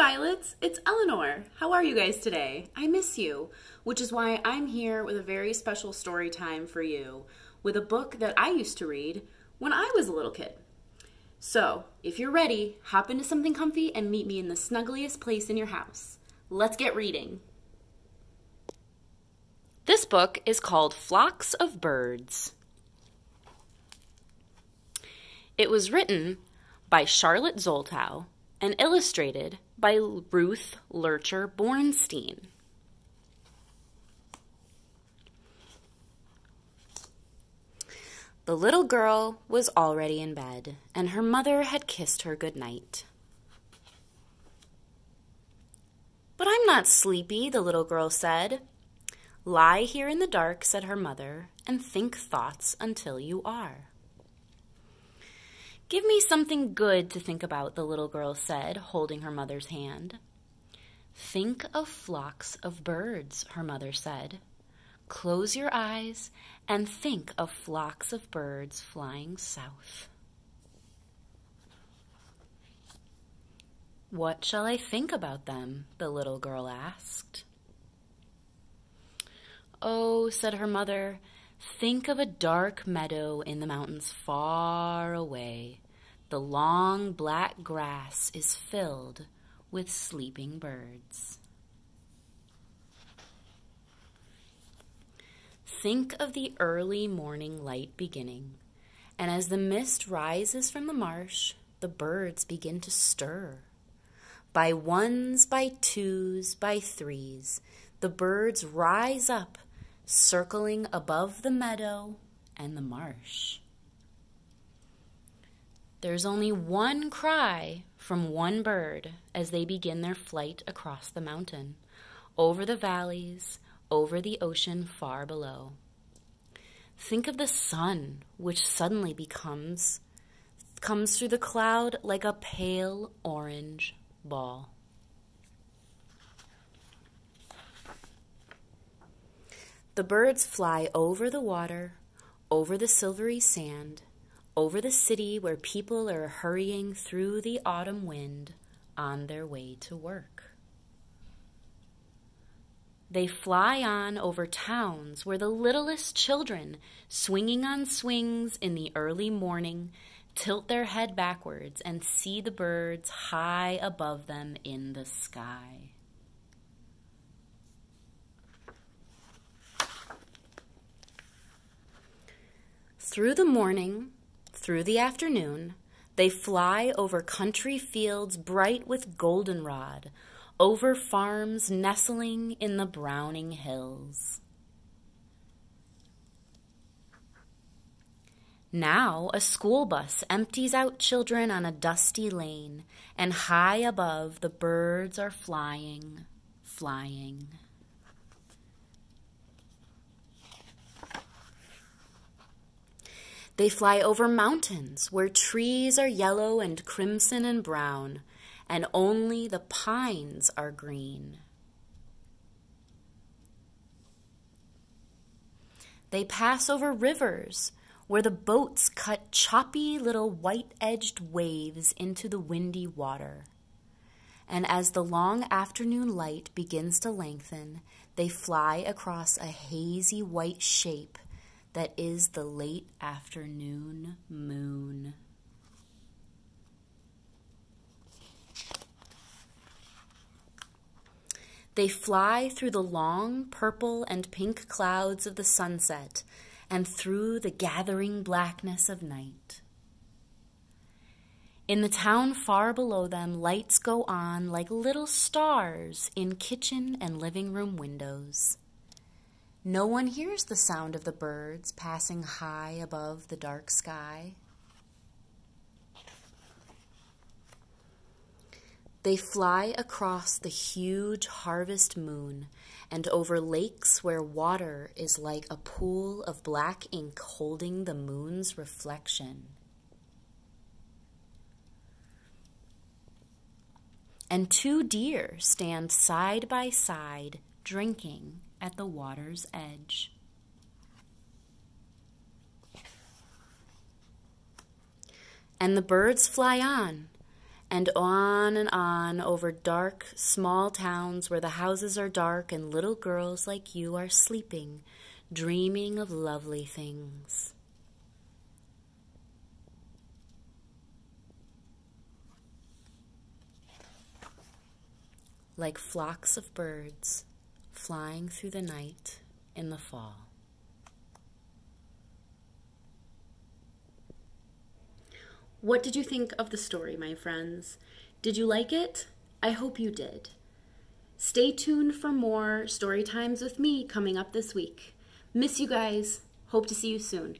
Violets, it's Eleanor. How are you guys today? I miss you, which is why I'm here with a very special story time for you, with a book that I used to read when I was a little kid. So, if you're ready, hop into something comfy and meet me in the snuggliest place in your house. Let's get reading. This book is called Flocks of Birds. It was written by Charlotte Zolotow and illustrated by Ruth Lurcher Bornstein. The little girl was already in bed, and her mother had kissed her good night. "But I'm not sleepy," the little girl said. "Lie here in the dark," said her mother, "and think thoughts until you are." "Give me something good to think about," the little girl said, holding her mother's hand. "Think of flocks of birds," her mother said. "Close your eyes and think of flocks of birds flying south." "What shall I think about them?" the little girl asked. "Oh," said her mother, "think of a dark meadow in the mountains far away. The long black grass is filled with sleeping birds." "Think of the early morning light beginning, and as the mist rises from the marsh, the birds begin to stir. By ones, by twos, by threes, the birds rise up, circling above the meadow and the marsh. There's only one cry from one bird as they begin their flight across the mountain, over the valleys, over the ocean far below. Think of the sun, which suddenly comes through the cloud like a pale orange ball. The birds fly over the water, over the silvery sand, over the city where people are hurrying through the autumn wind on their way to work. They fly on over towns where the littlest children, swinging on swings in the early morning, tilt their head backwards and see the birds high above them in the sky. Through the morning, through the afternoon, they fly over country fields bright with goldenrod, over farms nestling in the browning hills. Now a school bus empties out children on a dusty lane, and high above the birds are flying, flying. They fly over mountains where trees are yellow and crimson and brown, and only the pines are green. They pass over rivers where the boats cut choppy little white-edged waves into the windy water. And as the long afternoon light begins to lengthen, they fly across a hazy white shape that is the late afternoon moon. They fly through the long purple and pink clouds of the sunset and through the gathering blackness of night. In the town far below them, lights go on like little stars in kitchen and living room windows. No one hears the sound of the birds passing high above the dark sky. They fly across the huge harvest moon and over lakes where water is like a pool of black ink holding the moon's reflection. And two deer stand side by side, drinking at the water's edge. And the birds fly on, and on over dark, small towns where the houses are dark and little girls like you are sleeping, dreaming of lovely things. Like flocks of birds flying through the night in the fall. What did you think of the story, my friends? Did you like it? I hope you did. Stay tuned for more story times with me coming up this week. Miss you guys. Hope to see you soon.